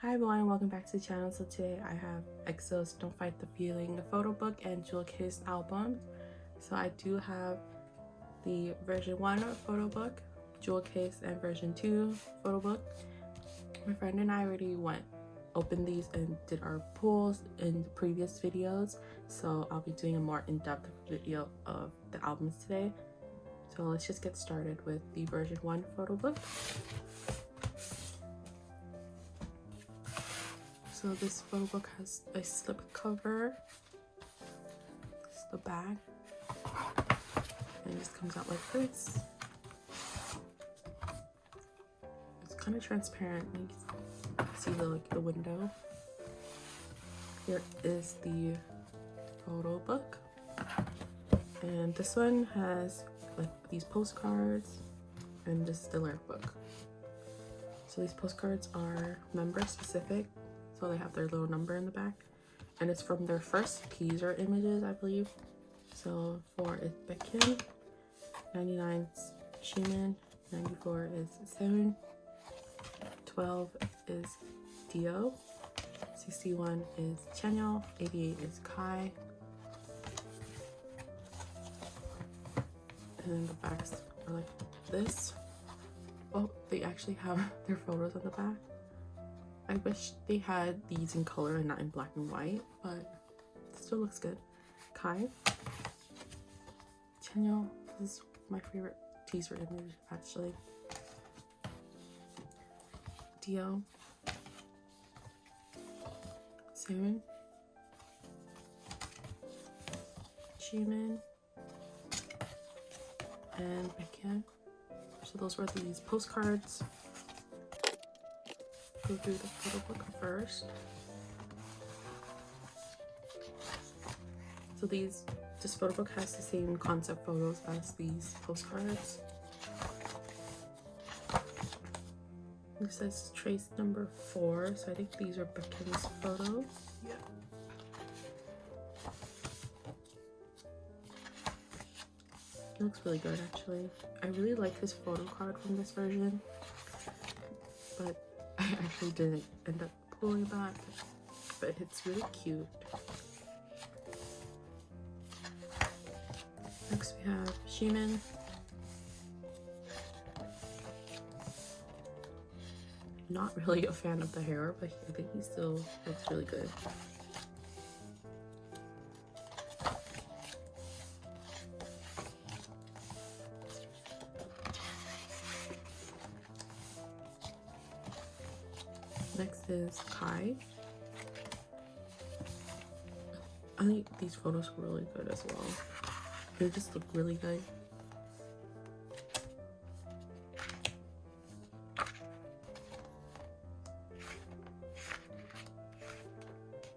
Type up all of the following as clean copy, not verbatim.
Hi everyone, welcome back to the channel. So today I have EXO's Don't Fight the Feeling, the photo book, and Jewel Kiss albums. So I do have the version 1 photo book, Jewel Kiss, and version 2 photo book. My friend and I already opened these and did our pulls in the previous videos. So I'll be doing a more in-depth video of the albums today. So let's just get started with the version 1 photo book. So this photo book has a slip cover. This is the back. And it just comes out like this. It's kind of transparent. You can see the window. Here is the photo book. And this one has like these postcards, and this is the lyric book. So these postcards are member specific. So they have their little number in the back, and it's from their first teaser images, I believe. So 4 is Baekhyun, 99 is Shaman, 94 is Shaman, 12 is Dio, 61 is Chanyeol, 88 is Kai, and then the backs are like this. Oh, they actually have their photos on the back. I wish they had these in color and not in black and white, but it still looks good. Kai. Chanyeol. This is my favorite teaser image, actually. Dio. Shaman. Shaman. And Baekhyun. So those were these postcards. Go through the photo book first. So this photo book has the same concept photos as these postcards. This says trace number 4, so I think these are Baekhyun's photos. Yeah. It looks really good, actually. I really like this photo card from this version, but I actually didn't end up pulling that, but it's really cute. Next we have Shaman. Not really a fan of the hair, but I think he still looks really good. Next is Kai. I think these photos were really good as well. They just look really good.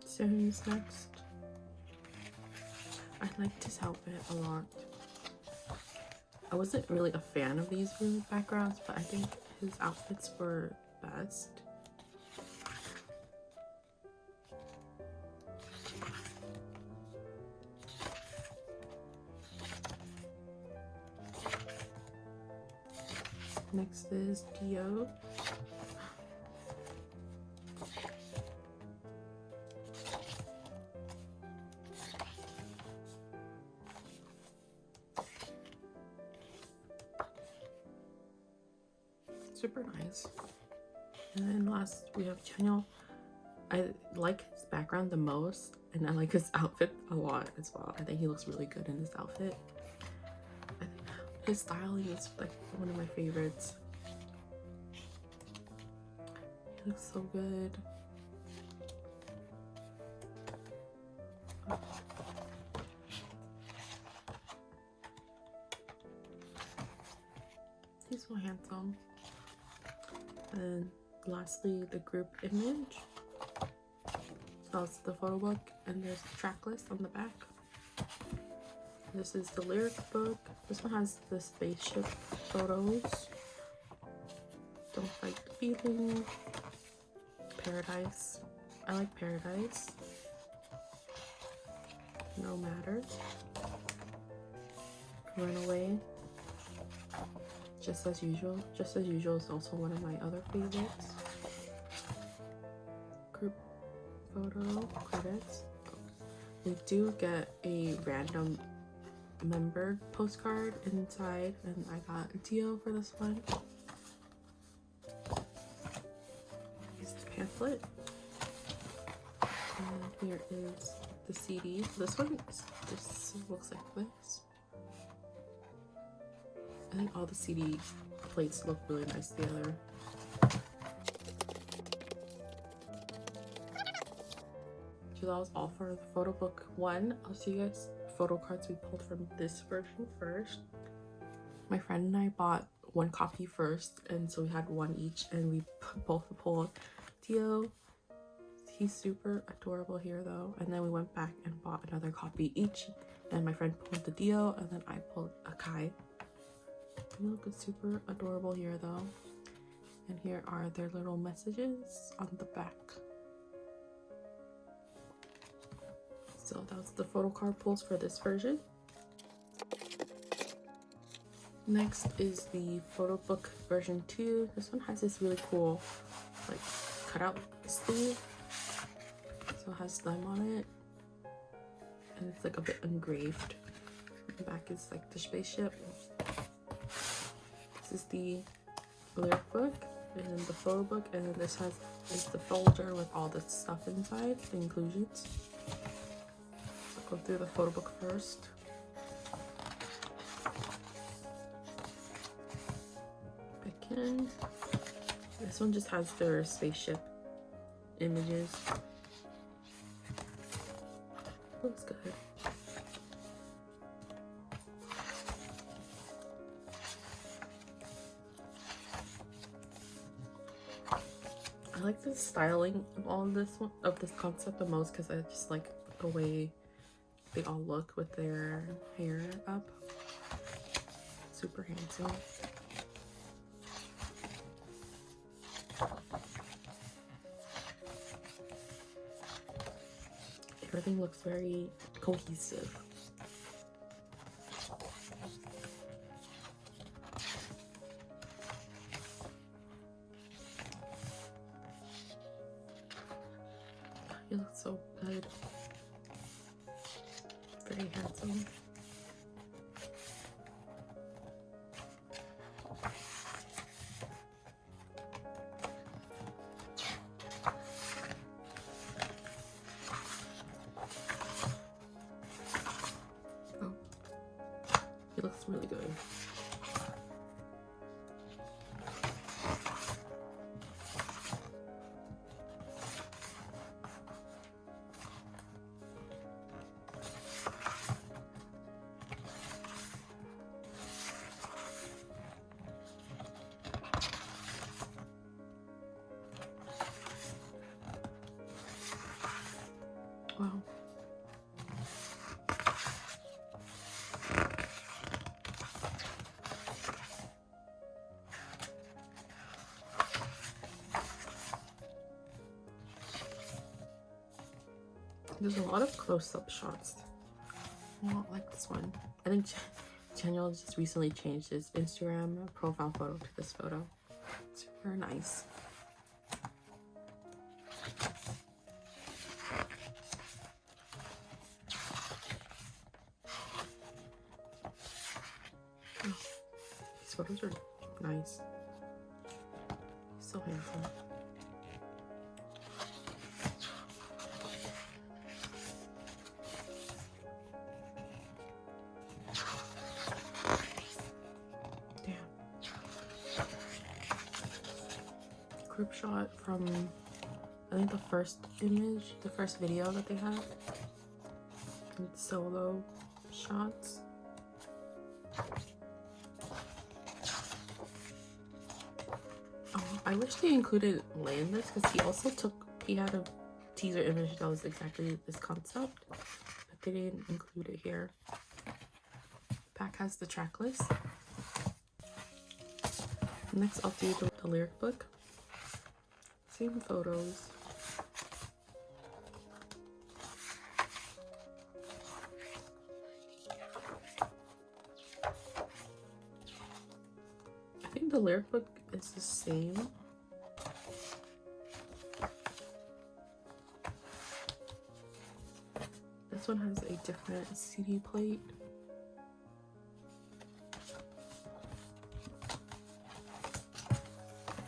Seren's next. I liked his outfit a lot. I wasn't really a fan of these backgrounds, but I think his outfits were best. Next is Dio. Super nice. And then last we have Chanyeol. I like his background the most, and I like his outfit a lot as well. I think he looks really good in this outfit. His styling is like one of my favorites. He looks so good. He's so handsome. And lastly, the group image. So that's the photo book, and there's the track list on the back. This is the lyric book. This one has the spaceship photos. Don't Fight the Feeling. Paradise. I like Paradise. No Matter. Runaway. Just As Usual. Just As Usual is also one of my other favorites. group photo credits. We do get a random member postcard inside, and I got a Dio for this one. Here's the pamphlet. And here is the CD. This one just looks like this. I think all the CD plates look really nice together. So that was all for the photo book 1. I'll show you guys photo cards we pulled from this version first. My friend and I bought one copy first, and so we had one each, and we both pulled Dio. He's super adorable here though. And then we went back and bought another copy each, and my friend pulled the Dio, and then I pulled a Kai. They look super adorable here though. And here are their little messages on the back. So that was the photo card pulls for this version. Next is the photo book version 2. This one has this really cool like cutout sleeve. So it has slime on it, and it's like a bit engraved. The back is like the spaceship. This is the lyric book and then the photo book, and then this is the folder with all the stuff inside, the inclusions. So I'll go through the photo book first. Again, this one just has their spaceship images. Looks good. I like the styling of all of this concept the most, because I just like the way they all look with their hair up. Super handsome. Everything looks very cohesive. You look so good. Very handsome. He looks really good. Wow. There's a lot of close-up shots. I don't like this one. I think Daniel just recently changed his Instagram profile photo to this photo. Super nice. Oh, these photos are nice. He's so handsome. Group shot from, I think, the first video that they had. And solo shots. Oh, I wish they included Lay in this, because he had a teaser image that was exactly this concept, but they didn't include it here. Back has the track list. Next, I'll do the lyric book. Same photos. I think the lyric book is the same. This one has a different CD plate.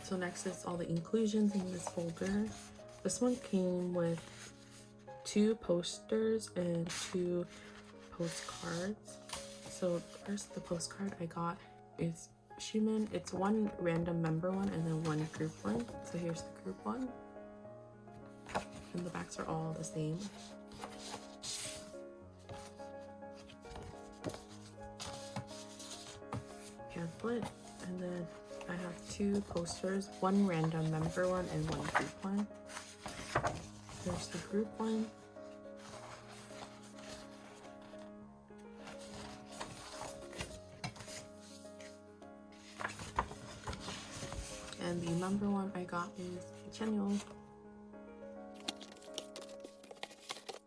So next is all the inclusions in this folder. This one came with 2 posters and 2 postcards. So first, the postcard I got is Shaman. It's one random member one and then one group one. So here's the group one. And the backs are all the same. Pamphlet. And then I have 2 posters, one random member one and one group one. There's the group one. And the number one I got is Chenyo.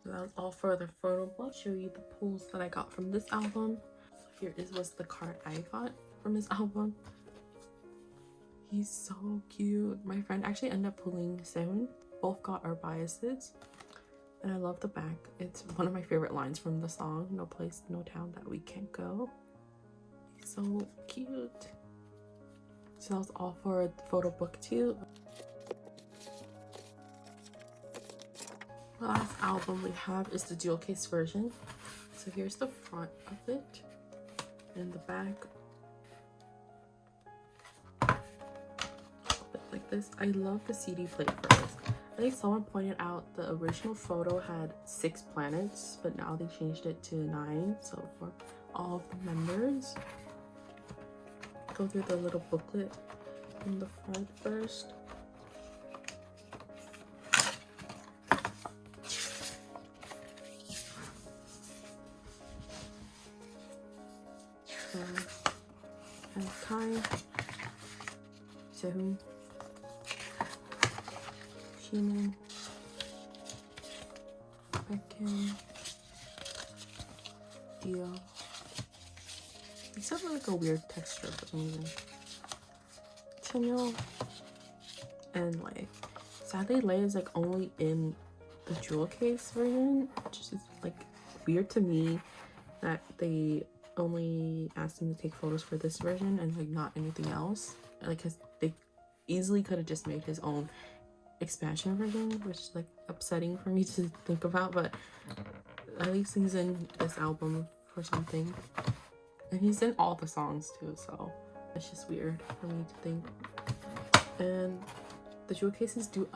So that was all for the photo book. I'll show you the pulls that I got from this album. So here was the card I got from his album. He's so cute. My friend actually ended up pulling 7. Both got our biases. And I love the back. It's one of my favorite lines from the song. No place, no town that we can't go. He's so cute. So that was all for the photo book 2. The last album we have is the dual case version. So here's the front of it and the back. Like this. I love the CD plate for this. I think someone pointed out the original photo had 6 planets, but now they changed it to 9. So for all of the members, go through the little booklet in the front first. And Kai, Sehun, Shaman, Becken, Dio. It's having like a weird texture for some reason. Chenyo and Lei. Sadly, Lei is like only in the jewel case version, which is like weird to me that they only asked him to take photos for this version and like not anything else. Like, cause they easily could have just made his own expansion version, which is like upsetting for me to think about, but at least he's in this album for something. And he's in all the songs too, so it's just weird for me to think. And the jewel cases do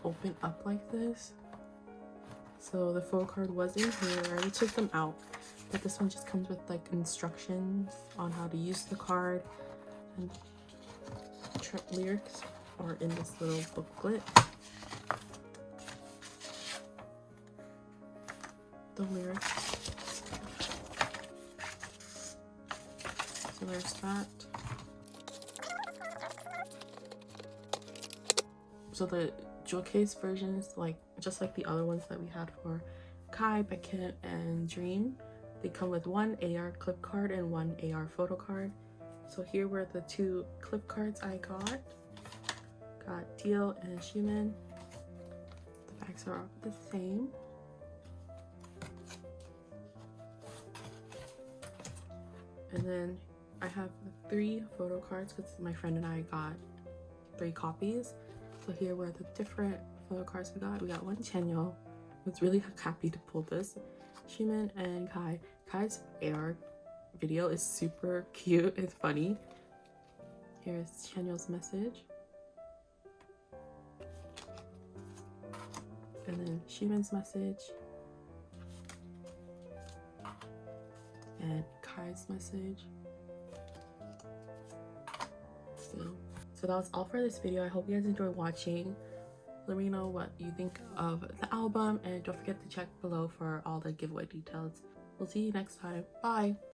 open up like this. So the photo card was in here. I already took them out, but this one just comes with like instructions on how to use the card, and lyrics are in this little booklet. The lyrics. So there's that. So the jewel case version is like just like the other ones that we had for Kai, Beckett, and Dream. They come with one AR clip card and one AR photo card. So here were the 2 clip cards I got. Got Dio and Shaman. The backs are all the same. And then I have 3 photo cards because my friend and I got 3 copies. So here were the different photo cards we got. We got one Chenyo. I was really happy to pull this. Shaman and Kai. Kai's AR video is super cute. It's funny. Here's Chenyo's message. And then Shaman's message. And Kai's message. So that was all for this video. I hope you guys enjoyed watching. Let me know what you think of the album, and don't forget to check below for all the giveaway details. We'll see you next time. Bye!